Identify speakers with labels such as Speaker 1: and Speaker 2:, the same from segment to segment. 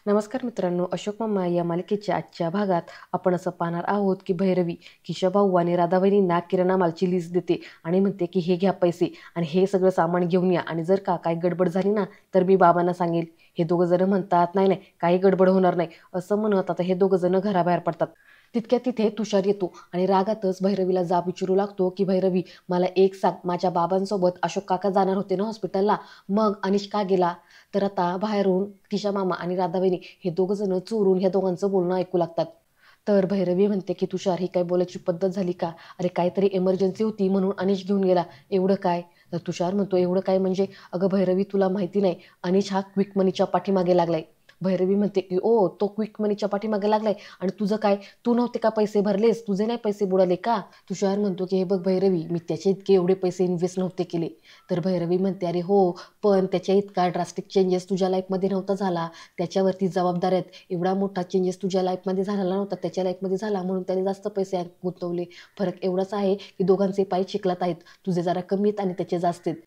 Speaker 1: नमस्कार मित्रांनो, अशोक मामा या मालिकेच्या आजच्या भागात आपण असं पाहणार आहोत की भैरवी किशाभाऊ आणि राधाबाईंना किराणा मालची लिस्ट देते आणि म्हणते की हे घ्या पैसे आणि हे सगळं सामान घेऊन या आणि जर का काही गडबड झाली ना तर मी बाबांना सांगेल. हे दोघं जण म्हणतात नाही नाही काही गडबड होणार नाही असं म्हणत आता हे दोघं जण घराबाहेर पडतात. तितक्या तिथे तुषार येतो आणि रागातच भैरवीला जाब विचारू लागतो की भैरवी मला एक सांग, माझ्या बाबांसोबत अशोक काका जाणार होते ना हॉस्पिटलला, मग अनिश का गेला? तर आता बाहेरून किशा मामा आणि राधाबाईनी हे दोघं जण चोरून ह्या दोघांचं बोलणं ऐकू लागतात. तर भैरवी म्हणते की तुषार ही काय बोलायची पद्धत झाली का? अरे काहीतरी इमर्जन्सी होती म्हणून अनिश घेऊन गेला, एवढं काय? तर तुषार म्हणतो एवढं काय म्हणजे? अगं भैरवी तुला माहिती नाही, अनिश हा क्विक मनीच्या पाठीमागे लागलाय. भैरवी म्हणते की ओ तो क्विक मनीच्या पाठीमागे लागलाय आणि तुझं काय? तू नव्हते का पैसे भरलेस? तुझे नाही पैसे बुडाले का? तुषार म्हणतो की हे बघ भैरवी, मी त्याचे इतके एवढे पैसे इन्व्हेस्ट नव्हते केले. तर भैरवी म्हणते अरे हो, पण त्याच्या इतका ड्रास्टिक चेंजेस तुझ्या लाईफमध्ये नव्हता झाला. त्याच्यावरती जबाबदाऱ्या आहेत. एवढा मोठा चेंजेस तुझ्या लाईफमध्ये झालेला नव्हता, त्याच्या लाईफमध्ये झाला म्हणून त्याने जास्त पैसे गुंतवले. फरक एवढाच आहे की दोघांचे पाय चिखलात आहेत. तुझे जरा कमी आहेत आणि त्याचे जास्त आहेत.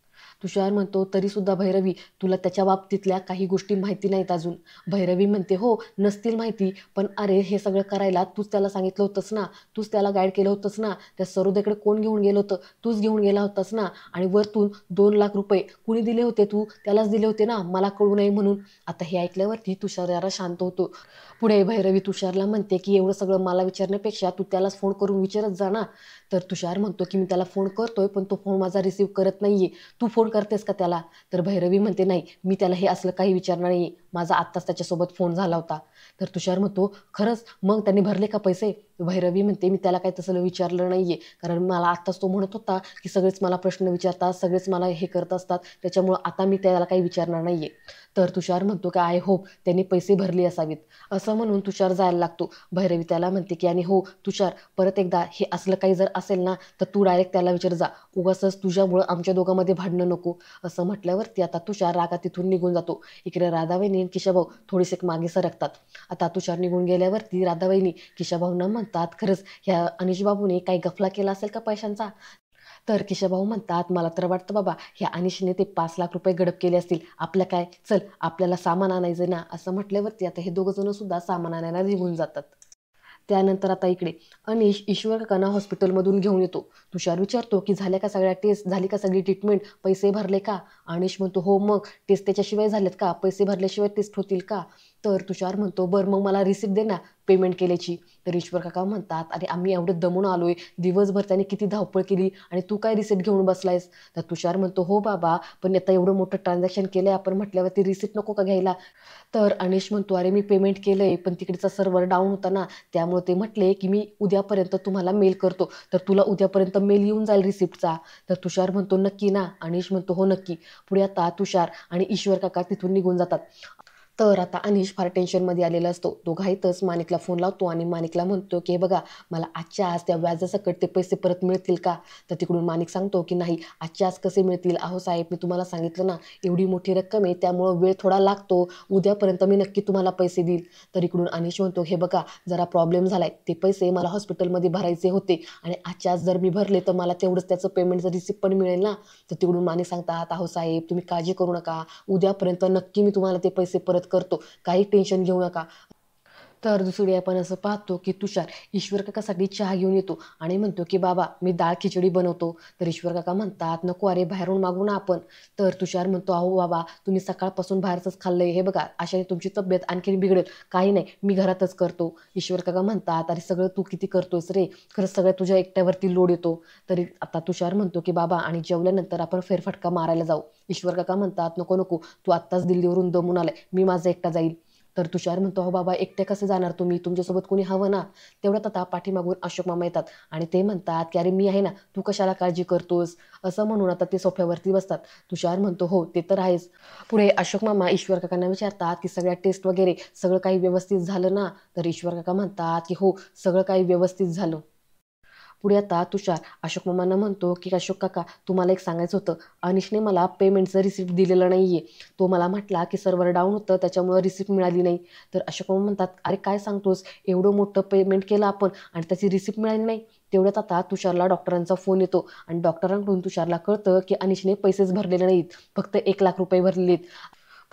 Speaker 1: तुषार म्हणतो तरी सुद्धा भैरवी तुला त्याच्या बाबतीतल्या काही गोष्टी माहिती नाहीत अजून. भैरवी म्हणते हो नसतील माहिती, पण अरे हे सगळं करायला तूच त्याला सांगितलं होतंस ना, तूच त्याला गाईड केलं होतंस ना. त्या सरोदेकडे कोण घेऊन गेलं होतं? तूच घेऊन गेला होतास ना. आणि वरतून 2 लाख रुपये कुणी दिले होते? तू त्यालाच दिले होते ना, मला कळू नये म्हणून. आता हे ऐकल्यावरती तुषार जरा शांत होतो. पुढे भैरवी तुषारला म्हणते की एवढं सगळं मला विचारण्यापेक्षा तू त्यालाच फोन करून विचारत जा ना. तर तुषार म्हणतो की मी त्याला फोन करतोय पण तो फोन माझा रिसीव्ह करत नाहीये. तू फोन करतेस का त्याला? तर भैरवी म्हणते नाही, मी त्याला हे असलं काही विचारणार नाही, माझा आत्ताच त्याच्यासोबत फोन झाला होता. तर तुषार म्हणतो खरंच? मग त्यांनी भरले का पैसे? भैरवी म्हणते मी त्याला काही तसं विचारलं नाहीये, कारण मला आत्ताच तो म्हणत होता की सगळेच मला प्रश्न विचारतात, सगळेच मला हे करत असतात, त्याच्यामुळं आता मी त्याला काही विचारणार नाहीये. तर तुषार म्हणतो की आय होप त्यांनी पैसे भरले असावेत. असं म्हणून तुषार जायला लागतो. भैरवी त्याला म्हणते की आणि हो तुषार, परत एकदा हे असलं काही जर असेल ना तर तू डायरेक्ट त्याला विचार जा, उगाचच तुझ्यामुळं आमच्या दोघांमध्ये भांडणं नको. असं म्हटल्यावरती आता तुषार रागात तिथून निघून जातो. इकडे राधाबाईनी आणि किशाभाऊ थोडेसे मागे सरकतात. आता तुषार निघून गेल्यावरती राधाबाईनी किशाभाऊंना म्हणतात खरंच ह्या अनिश बाबूने काही गफला केला असेल का पैशांचा? तर किशाभाऊ म्हणतात मला तर वाटतं बाबा ह्या अनिशने ते 5 लाख रुपये गडप केले असतील. आपल्या काय, चल आपल्याला सामान आणायचं ना. असं म्हटल्यावरती आता हे दोघं जण सुद्धा सामान आणायला निघून जातात. त्यानंतर आता इकडे अनिश ईश्वर काकांना हॉस्पिटलमधून घेऊन येतो. तुषार विचारतो की झाल्या का सगळ्या टेस्ट, झाली का सगळी ट्रीटमेंट, पैसे भरले का? अनिश म्हणतो हो मग टेस्ट त्याच्याशिवाय झालेत का? पैसे भरल्याशिवाय टेस्ट होतील का? तर तुषार म्हणतो बरं मग मला रिसिप्ट दे ना पेमेंट केल्याची. तर ईश्वर काका म्हणतात अरे आम्ही एवढं दमून आलोय, दिवसभर त्याने किती धावपळ केली आणि तू काय रिसिप्ट घेऊन बसलायस? तर तुषार म्हणतो हो बाबा, पण आता एवढं मोठं ट्रान्झॅक्शन केलंय आपण म्हटल्यावरती रिसिप्ट नको का घ्यायला? तर अनिश म्हणतो अरे मी पेमेंट केलंय पण तिकडचा सर्व्हर डाऊन होता ना, त्यामुळे ते म्हटले की मी उद्यापर्यंत तुम्हाला मेल करतो, तर तुला उद्यापर्यंत मेल येऊन जाईल रिसिप्टचा. तर तुषार म्हणतो नक्की ना? अनिश म्हणतो हो नक्की. पुढे आता तुषार आणि ईश्वर काका तिथून निघून जातात. तर आता अनिश फार टेन्शनमध्ये आलेला असतो. तो घाईतच माणिकला फोन लावतो आणि माणिकला म्हणतो की हे बघा मला आजच्या आज त्या व्याजासकट ते पैसे परत मिळतील का? तर तिकडून माणिक सांगतो की नाही आजच्या आज कसे मिळतील? अहो साहेब मी तुम्हाला सांगितलं ना एवढी मोठी रक्कम आहे त्यामुळं वेळ थोडा लागतो, उद्यापर्यंत मी नक्की तुम्हाला पैसे देईल. तर इकडून अनिश म्हणतो हे बघा जरा प्रॉब्लेम झालाय, ते पैसे मला हॉस्पिटलमध्ये भरायचे होते आणि आजच्या आज जर मी भरले तर मला तेवढंच त्याचं पेमेंटचं रिसिप्ट पण मिळेल ना. तर तिकडून माणिक सांगतात अहो साहेब तुम्ही काळजी करू नका, उद्यापर्यंत नक्की मी तुम्हाला ते पैसे परत करतो, काही टेन्शन घेऊ नका. तर दुसरी आपण असं पाहतो की तुषार ईश्वर काकासाठी चहा घेऊन येतो आणि म्हणतो की बाबा मी डाळ खिचडी बनवतो. तर ईश्वर काका म्हणतात नको अरे बाहेरून मागू ना आपण. तर तुषार म्हणतो अहो बाबा तुम्ही सकाळपासून बाहेरचंच खाल्लंय, हे बघा अशाने तुमची तब्येत आणखीन बिघडेल, काही नाही मी घरातच करतो. ईश्वर काका म्हणतात अरे सगळं तू किती करतोयस रे, खरंच सगळं तुझ्या एकट्यावरती लोड येतो. तरी आता तुषार म्हणतो की बाबा आणि जेवल्यानंतर आपण फेरफटका मारायला जाऊ. ईश्वर काका म्हणतात नको नको, तू आत्ताच दिल्लीवरून दमून आलाय, मी माझा एकटा जाईल. तर तुषार म्हणतो हो बाबा एकटे कसे जाणार तुम्ही, तुमच्यासोबत कोणी हवं ना. तेवढ्यात आता पाठीमागून अशोक मामा येतात आणि ते म्हणतात की अरे मी आहे ना, तू कशाला काळजी करतोस? असं म्हणून आता ते सोफ्यावरती बसतात. तुषार म्हणतो हो ते तर आहेच. पुढे अशोक मामा ईश्वर काकांना विचारतात की सगळ्या टेस्ट वगैरे सगळं काही व्यवस्थित झालं ना? तर ईश्वर काका म्हणतात की हो सगळं काही व्यवस्थित झालं. पुढे आता तुषार अशोक मामांना म्हणतो की अशोक काका तुम्हाला एक सांगायचं होतं, अनिशने मला पेमेंटचं रिसिप्ट दिलेलं नाहीये. तो मला म्हटला की सर्व्हर डाऊन होतं त्याच्यामुळं रिसिप्ट मिळाली नाही. तर अशोक मामा म्हणतात अरे काय सांगतोस, एवढं मोठं पेमेंट केलं आपण आणि त्याची रिसिप्ट मिळाली नाही? तेवढ्यात आता तुषारला डॉक्टरांचा फोन येतो आणि डॉक्टरांकडून तुषारला कळतं की अनिशने पैसेच भरलेले नाहीत, फक्त 1 लाख रुपये भरलेले आहेत.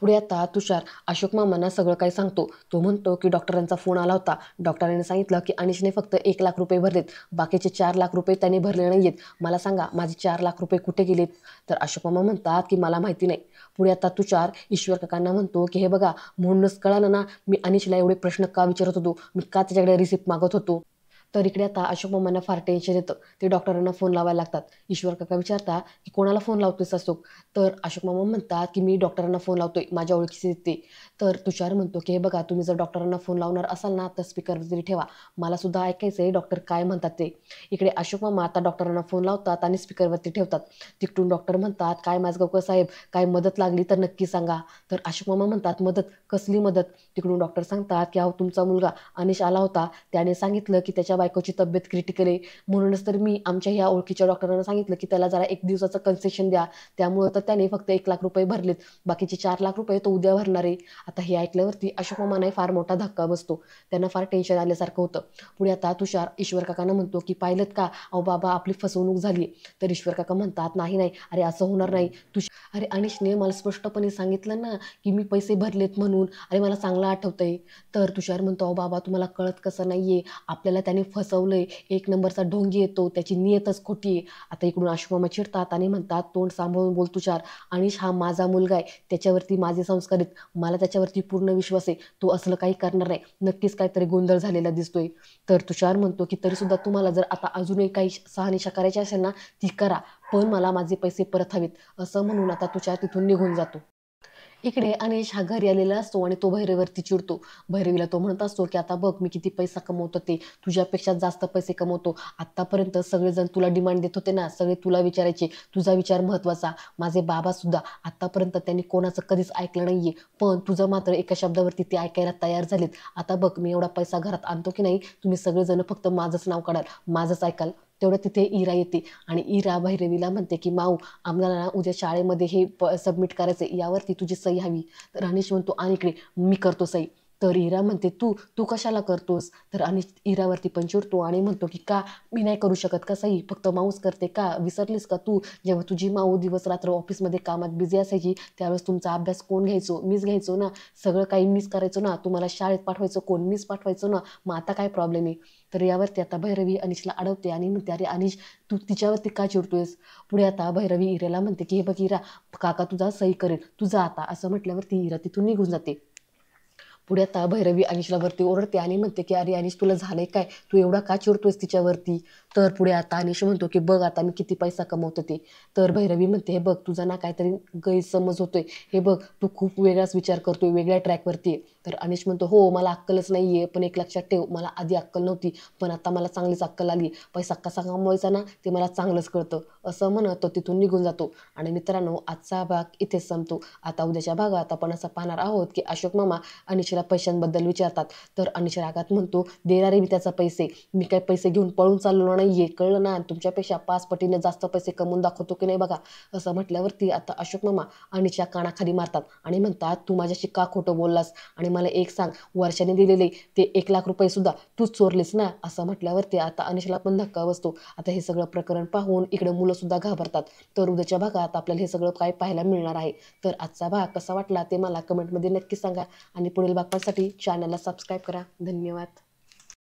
Speaker 1: पुढे आता तुषार अशोक मामांना सगळं काही सांगतो. तो म्हणतो की डॉक्टरांचा फोन आला होता. डॉक्टरांनी सांगितलं की अनिशने फक्त 1 लाख रुपये भरलेत, बाकीचे 4 लाख रुपये त्याने भरले नाहीयेत. मला सांगा माझे 4 लाख रुपये कुठे गेलेत? तर अशोक मामा म्हणतात की मला माहिती नाही. पुढे आता तुषार ईश्वर काकांना म्हणतो की हे बघा, म्हणूनच कळालं ना मी अनिशला एवढे प्रश्न का विचारत होतो, मी का त्याच्याकडे रिसिप्ट मागत होतो. तर इकडे आता अशोक मामांना फार टेन्शन येतं. ते डॉक्टरांना फोन लावायला लागतात. ईश्वर काका विचारता की कोणाला फोन लावतोयस अशोक? तर अशोक मामा म्हणतात की मी डॉक्टरांना फोन लावतोय, माझ्या ओळखीचे ते. तर तुषार म्हणतो की हे बघा, तुम्ही जर डॉक्टरांना फोन लावणार असाल ना तर स्पीकरवर तरी ठेवा, मला सुद्धा ऐकायचं आहे डॉक्टर काय म्हणतात ते. इकडे अशोक मामा आता डॉक्टरांना फोन लावतात आणि स्पीकरवरती ठेवतात. तिकडून डॉक्टर म्हणतात, काय माझगावकर साहेब, काय मदत लागली तर नक्की सांगा. तर अशोक मामा म्हणतात, मदत? कसली मदत? तिकडून डॉक्टर सांगतात की अहो तुमचा मुलगा अनिश आला होता, त्याने सांगितलं की त्याच्या बायकोची तब्येत क्रिटिकल आहे, म्हणूनच तर मी आमच्या ह्या ओळखीच्या डॉक्टरांना सांगितलं की त्याला जरा 1 दिवसाचं कन्सेशन द्या. त्यामुळं तर त्याने फक्त 1 लाख रुपये भरलेत, बाकीचे 4 लाख रुपये तो उद्या भरणार आहे. आता हे ऐकल्यावरती अशोक मामांना फार मोठा धक्का बसतो. त्यांना फार टेन्शन आल्यासारखं होतं. पुढे आता तुषार ईश्वर काकांना म्हणतो की पाहिलंत का, अहो बाबा आपली फसवणूक झाली. तर ईश्वर काका म्हणतात, नाही नाही, अरे असं होणार नाही. अरे अनिशने मला स्पष्टपणे सांगितलं ना की मी पैसे भरलेत म्हणून, अरे मला चांगलं आठवतंय. तर तुषार म्हणतो, अहो बाबा तुम्हाला कळत कसं नाहीये, आपल्याला त्याने फसवलंय, 1 नंबरचा ढोंगी येतो, त्याची नियतच खोटी आहे. आता इकडून अशोक मामा चिडतात आणि म्हणतात, तोंड सांभाळून बोल तुषार, अनिश हा माझा मुलगा आहे, त्याच्यावरती माझे संस्कार आहेत, मला त्याच्यावरती पूर्ण विश्वास आहे, तो असलं काही करणार नाही, नक्कीच काहीतरी गोंधळ झालेला दिसतोय. तर तुषार म्हणतो की तरीसुद्धा तुम्हाला जर आता अजूनही काही शहानिशा करायची असेल ना ती करा, पण मला माझे पैसे परत हवेत. असं म्हणून आता तुषार तिथून निघून जातो. इकडे अनिश हा घरी आलेला असतो आणि तो भैरवीवरती चिडतो. भैरवीला तो म्हणत असतो की आता बघ मी किती पैसा कमवतो ते, तुझ्यापेक्षा जास्त पैसे कमवतो. आत्तापर्यंत सगळेजण तुला डिमांड देत होते ना, सगळे तुला विचारायचे, तुझा विचार महत्त्वाचा. माझे बाबा सुद्धा आत्तापर्यंत त्यांनी कोणाचं कधीच ऐकलं नाहीये, पण तुझं मात्र एका शब्दावरती ते ऐकायला तयार झालेत. आता बघ मी एवढा पैसा घरात आणतो की नाही, तुम्ही सगळेजण फक्त माझंच नाव काढाल, माझंच ऐकाल. तेवढं तिथे इरा येते आणि इरा भैरवीला म्हणते की माऊ, आम्हाला ना उद्या शाळेमध्ये हे सबमिट करायचं आहे, यावरती तुझी सही हवी. तर अनिश म्हणतो, आणि इकडे मी करतो सही. तर इरा म्हणते, तू तू कशाला करतोस? तर अनिश इरावरती पण चिडतो आणि म्हणतो की का मी नाही करू शकत का सही, फक्त माऊच करते का, विसरलीस का तू, जेव्हा तुझी माऊ दिवस रात्र ऑफिसमध्ये कामात बिझी असायची त्यावेळेस तुमचा अभ्यास कोण घ्यायचो, मीच घ्यायचो ना, सगळं काही मीच करायचो ना, तुम्हाला शाळेत पाठवायचं कोण, मीच पाठवायचो ना, मग आता काय प्रॉब्लेम आहे. तर यावरती आता भैरवी अनिशला अडवते आणि म्हणते, अरे अनिश तू तिच्यावरती का चिडतोयस? पुढे आता भैरवी इरेला म्हणते की हे बघ इरा, काका तुझा सही करेल, तुझा आता, असं म्हटल्यावरती इरा तिथून निघून जाते. पुढे आता भैरवी अनिशला वरती ओरडते आणि म्हणते की अरे अनिश तुला झालंय काय, तू एवढा का चिडतोयस तिच्यावरती? तर पुढे आता अनिश म्हणतो की बघ आता मी किती पैसा कमवतो ते. तर भैरवी म्हणते, हे बघ तुझा ना काहीतरी गैरसमज होतोय, हे बघ तू खूप वेगळाच विचार करतोय, वेगळ्या ट्रॅकवरती आहे. तर अनिश म्हणतो, हो मला अक्कलच नाहीये, पण एक लक्षात ठेव, मला आधी अक्कल नव्हती, पण आता मला चांगलीच अक्कल आली, पैसा कसा कमवायचा ना ते मला चांगलंच कळतं. असं म्हणत तो तिथून निघून जातो. आणि मित्रांनो आजचा भाग इथेच संपतो. आता उद्याच्या भागात आपण असं पाहणार आहोत की अशोक मामा अनिशला पैशांबद्दल विचारतात. तर अनिश रागात म्हणतो, देणार आहे मी त्याचा पैसे, मी काही पैसे घेऊन पळून चाललो नाहीये, कळलं ना, तुमच्यापेक्षा 5 पटीने जास्त पैसे कमवून दाखवतो की नाही बघा. असं म्हटल्यावरती आता अशोक मामा अनिशच्या कानाखाली मारतात आणि म्हणतात, तू माझ्याशी का खोटं बोललास, आणि मला एक सांग, वर्षाने दिलेले ते 1 लाख रुपये सुद्धा तूच चोरलेस ना. असं म्हटल्यावरती आता अनिशला पण धक्का बसतो. आता हे सगळं प्रकरण पाहून इकडे मुलं सुद्धा घाबरतात. तर उद्याच्या भागात आपल्याला हे सगळं काय पाहायला मिळणार आहे. तर आजचा भाग कसा वाटला ते मला कमेंटमध्ये नक्की सांगा आणि पुढील भागासाठी चॅनलला सबस्क्राईब करा. धन्यवाद.